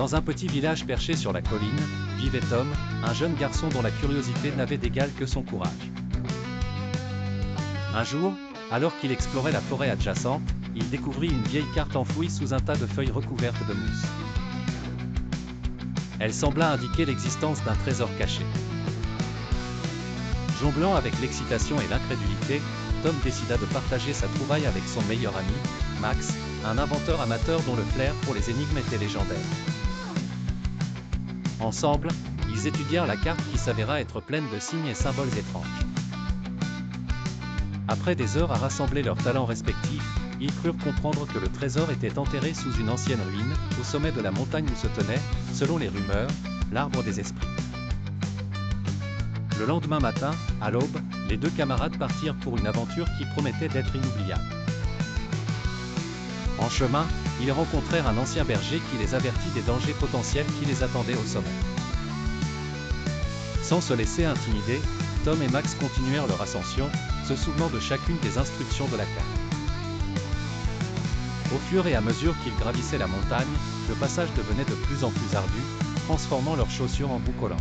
Dans un petit village perché sur la colline, vivait Tom, un jeune garçon dont la curiosité n'avait d'égal que son courage. Un jour, alors qu'il explorait la forêt adjacente, il découvrit une vieille carte enfouie sous un tas de feuilles recouvertes de mousse. Elle sembla indiquer l'existence d'un trésor caché. Jonglant avec l'excitation et l'incrédulité, Tom décida de partager sa trouvaille avec son meilleur ami, Max, un inventeur amateur dont le flair pour les énigmes était légendaire. Ensemble, ils étudièrent la carte qui s'avéra être pleine de signes et symboles étranges. Après des heures à rassembler leurs talents respectifs, ils crurent comprendre que le trésor était enterré sous une ancienne ruine, au sommet de la montagne où se tenait, selon les rumeurs, l'arbre des esprits. Le lendemain matin, à l'aube, les deux camarades partirent pour une aventure qui promettait d'être inoubliable. En chemin, ils rencontrèrent un ancien berger qui les avertit des dangers potentiels qui les attendaient au sommet. Sans se laisser intimider, Tom et Max continuèrent leur ascension, se souvenant de chacune des instructions de la carte. Au fur et à mesure qu'ils gravissaient la montagne, le passage devenait de plus en plus ardu, transformant leurs chaussures en boue collantes.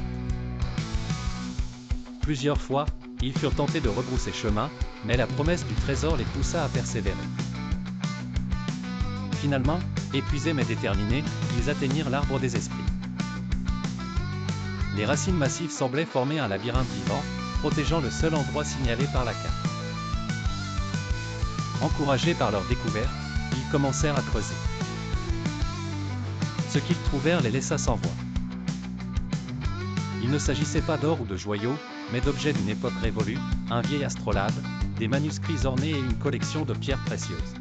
Plusieurs fois, ils furent tentés de rebrousser chemin, mais la promesse du trésor les poussa à persévérer. Finalement, épuisés mais déterminés, ils atteignirent l'arbre des esprits. Les racines massives semblaient former un labyrinthe vivant, protégeant le seul endroit signalé par la carte. Encouragés par leur découverte, ils commencèrent à creuser. Ce qu'ils trouvèrent les laissa sans voix. Il ne s'agissait pas d'or ou de joyaux, mais d'objets d'une époque révolue, un vieil astrolabe, des manuscrits ornés et une collection de pierres précieuses.